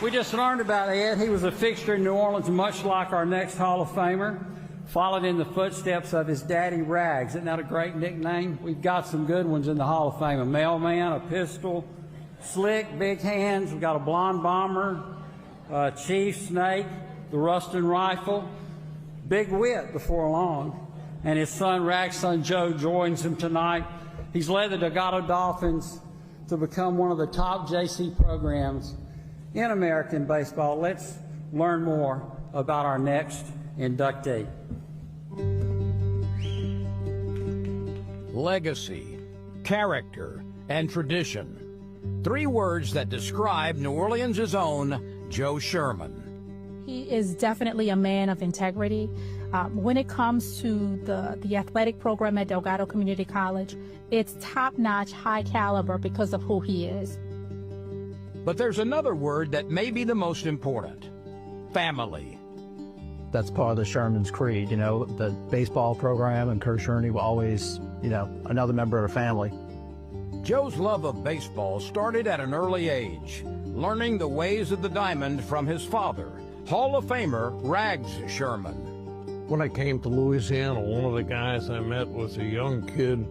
We just learned about Ed. He was a fixture in New Orleans, much like our next Hall of Famer, followed in the footsteps of his daddy, Rags. Isn't that a great nickname? We've got some good ones in the Hall of Fame. A mailman, a pistol, slick, big hands. We've got a blonde bomber, Chief Snake, the Ruston rifle, big wit before long. And his son, Rags' son, Joe, joins him tonight. He's led the Delgado Dolphins to become one of the top JC programs in American baseball. Let's learn more about our next inductee. Legacy, character, and tradition. 3 words that describe New Orleans' own Joe Scheuermann. He is definitely a man of integrity. When it comes to the athletic program at Delgado Community College, it's top-notch, high caliber because of who he is. But there's another word that may be the most important: family. That's part of the Scheuermann's creed, you know, the baseball program, and Kurt Scheuermann will always, you know, another member of the family. Joe's love of baseball started at an early age, learning the ways of the diamond from his father, Hall of Famer Rags Scheuermann. When I came to Louisiana, one of the guys I met was a young kid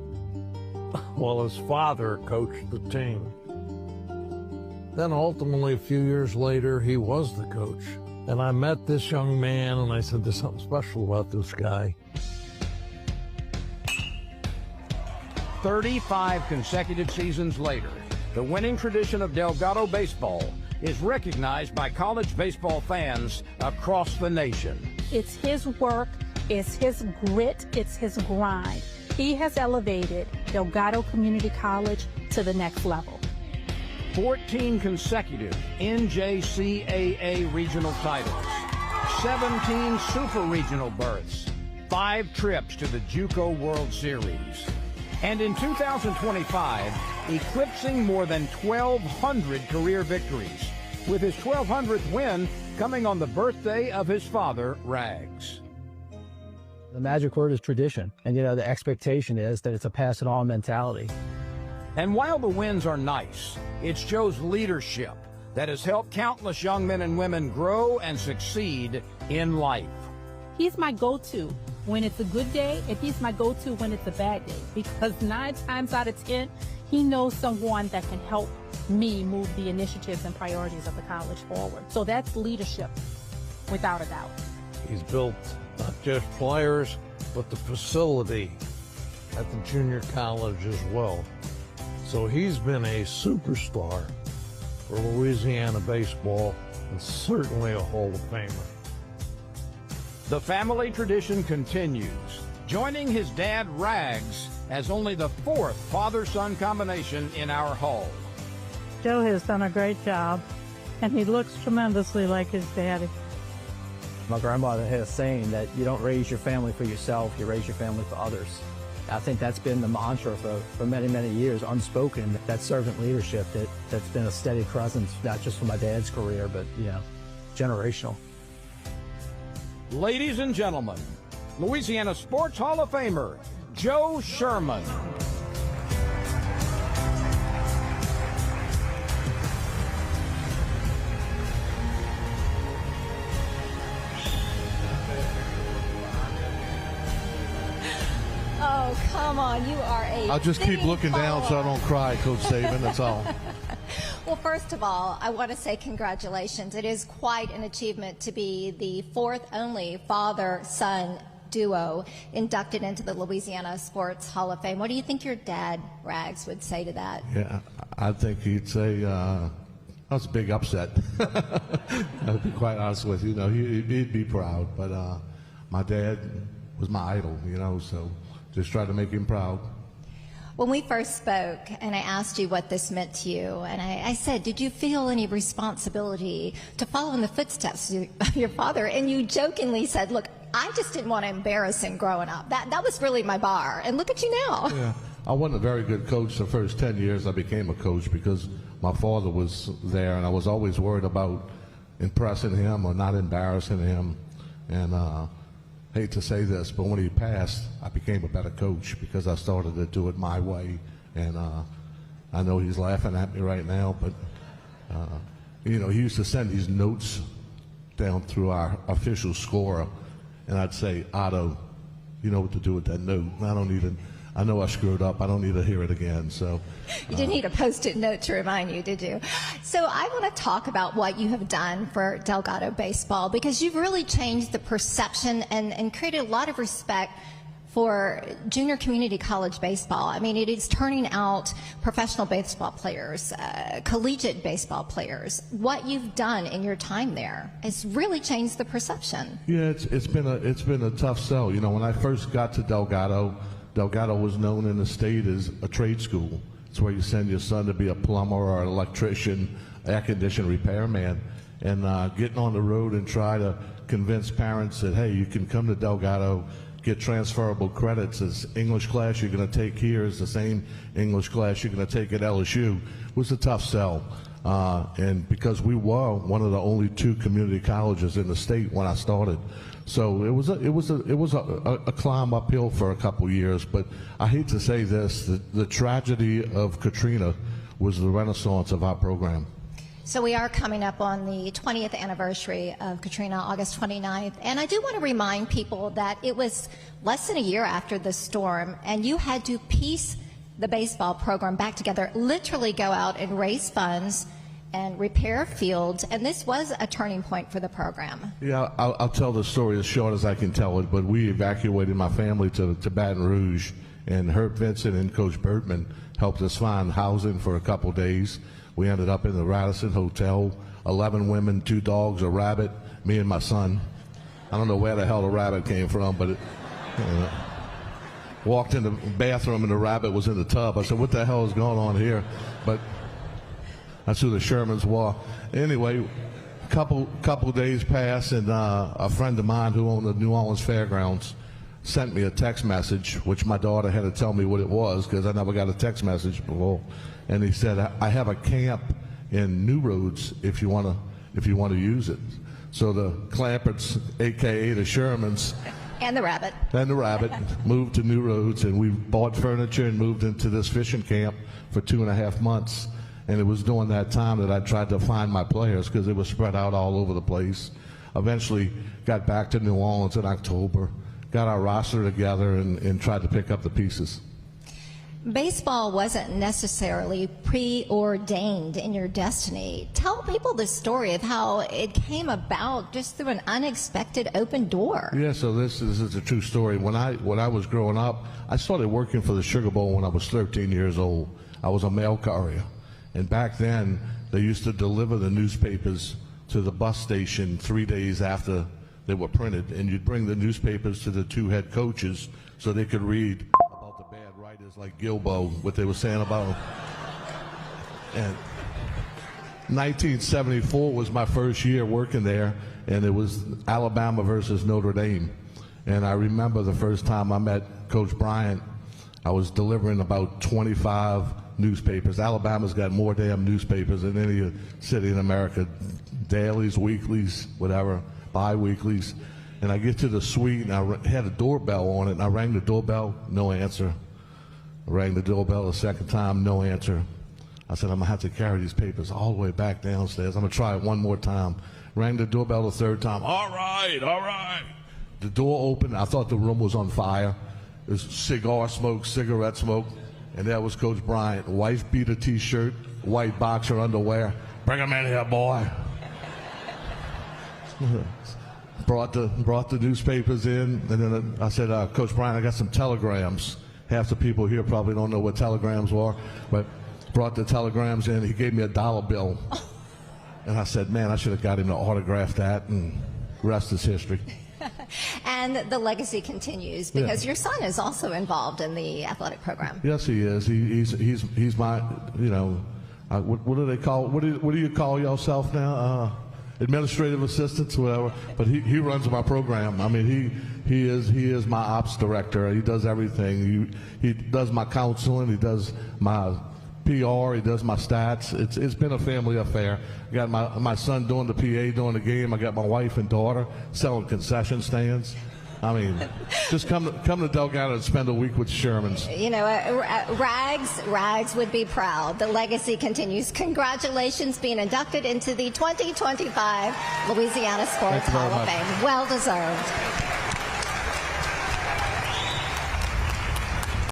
while his father coached the team. Then ultimately, a few years later, he was the coach. And I met this young man, and I said, there's something special about this guy. 35 consecutive seasons later, the winning tradition of Delgado baseball is recognized by college baseball fans across the nation. It's his work, it's his grit, it's his grind. He has elevated Delgado Community College to the next level. 14 consecutive NJCAA regional titles, 17 super regional berths, 5 trips to the JUCO World Series, and in 2025, eclipsing more than 1,200 career victories, with his 1,200th win coming on the birthday of his father, Rags. The magic word is tradition, and you know, the expectation is that it's a pass-it-on mentality. And while the wins are nice, it's Joe's leadership that has helped countless young men and women grow and succeed in life. He's my go-to when it's a good day, and he's my go-to when it's a bad day, because 9 times out of 10, he knows someone that can help me move the initiatives and priorities of the college forward. So that's leadership, without a doubt. He's built not just players, but the facility at the junior college as well. So he's been a superstar for Louisiana baseball, and certainly a Hall of Famer. The family tradition continues, joining his dad, Rags, as only the 4th father-son combination in our hall. Joe has done a great job, and he looks tremendously like his daddy. My grandmother had a saying that you don't raise your family for yourself, you raise your family for others. I think that's been the mantra for many, many years, unspoken, that servant leadership that's been a steady presence, not just for my dad's career, but, you know, generational. Ladies and gentlemen, Louisiana Sports Hall of Famer, Joe Scheuermann. Oh, come on, you are a I'll just keep looking down so I don't cry, Coach Saban, that's all. Well, first of all, I want to say congratulations. It is quite an achievement to be the 4th only father-son duo inducted into the Louisiana Sports Hall of Fame. What do you think your dad, Rags, would say to that? Yeah, I think he'd say, that's a big upset. I'll be quite honest with you. You know, he'd be proud, but my dad was my idol, you know, so just try to make him proud. When we first spoke and I asked you what this meant to you, and I said, did you feel any responsibility to follow in the footsteps of your father? And you jokingly said, look, I just didn't want to embarrass him growing up. That was really my bar. And look at you now. Yeah, I wasn't a very good coach the first 10 years I became a coach because my father was there, and I was always worried about impressing him or not embarrassing him. And hate to say this, but when he passed, I became a better coach because I started to do it my way. And I know he's laughing at me right now, but You know, he used to send these notes down through our official scorer, and I'd say, Otto, you know what to do with that note. I know I screwed up. I don't need to hear it again. So you didn't need a Post-it note to remind you, did you? So I want to talk about what you have done for Delgado baseball, because you've really changed the perception and created a lot of respect for junior community college baseball. I mean, it is turning out professional baseball players, collegiate baseball players. What you've done in your time there has really changed the perception. Yeah, it's been a tough sell. You know, when I first got to Delgado was known in the state as a trade school. It's where you send your son to be a plumber or an electrician, air condition repairman, and getting on the road and try to convince parents that, hey, you can come to Delgado, get transferable credits. As English class you're going to take here is the same English class you're going to take at LSU. It was a tough sell, and because we were one of the only 2 community colleges in the state when I started, so it was a climb uphill for a couple years. But I hate to say this, the tragedy of Katrina was the renaissance of our program. So we are coming up on the 20th anniversary of Katrina, August 29th, and I do want to remind people that it was less than a year after the storm, and you had to piece the baseball program back together, literally go out and raise funds and repair fields, and this was a turning point for the program. Yeah, I'll tell the story as short as I can tell it, but we evacuated my family to Baton Rouge, and Herb Vincent and Coach Bertman helped us find housing for a couple days. We ended up in the Radisson Hotel, 11 women, 2 dogs, a rabbit, me and my son. I don't know where the hell the rabbit came from, but walked in the bathroom and the rabbit was in the tub. I said, what the hell is going on here? But that's who the Shermans were. Anyway, couple days passed, and a friend of mine who owned the New Orleans Fairgrounds sent me a text message, which my daughter had to tell me what it was because I never got a text message before. And he said, I have a camp in New Roads if you want to use it. So the Clamperts, aka the Shermans, and the rabbit moved to New Roads, and we bought furniture and moved into this fishing camp for 2.5 months. And it was during that time that I tried to find my players because they were spread out all over the place. Eventually got back to New Orleans in October, got our roster together, and tried to pick up the pieces. Baseball wasn't necessarily preordained in your destiny. Tell people the story of how it came about just through an unexpected open door. Yeah, so this is a true story. When I was growing up, I started working for the Sugar Bowl when I was 13 years old. I was a mail courier. And back then, they used to deliver the newspapers to the bus station 3 days after they were printed. And you'd bring the newspapers to the 2 head coaches so they could read about the bad writers like Gilbo, what they were saying about them. And 1974 was my first year working there, and it was Alabama versus Notre Dame. And I remember the first time I met Coach Bryant, I was delivering about 25 newspapers. Alabama's got more damn newspapers than any city in America. Dailies, weeklies, whatever, bi-weeklies. And I get to the suite, and I had a doorbell on it, and I rang the doorbell, no answer. I rang the doorbell a second time, no answer. I said, I'm going to have to carry these papers all the way back downstairs. I'm going to try it one more time. Rang the doorbell the third time. All right. The door opened. I thought the room was on fire. There's cigar smoke, cigarette smoke. And that was Coach Bryant. Wife beater T-shirt, white boxer underwear. Bring him in here, boy. Brought the newspapers in, and then I said, Coach Bryant, I got some telegrams. Half the people here probably don't know what telegrams were, but brought the telegrams in. He gave me a $1 bill. And I said, man, I should have got him to autograph that, and the rest is history. And the legacy continues because your son is also involved in the athletic program. Yes, he is. He's my, what do they call? What do you call yourself now? Administrative assistants, whatever. But he runs my program. I mean, he is my ops director. He does everything. He does my counseling. He does my PR. He does my stats. It's been a family affair. I got my son doing the PA during the game. I got my wife and daughter selling concession stands. I mean, just come to Delgado and spend a week with Scheuermann's. You know, Rags would be proud. The legacy continues. Congratulations being inducted into the 2025 Louisiana Sports Hall of Fame. Well deserved.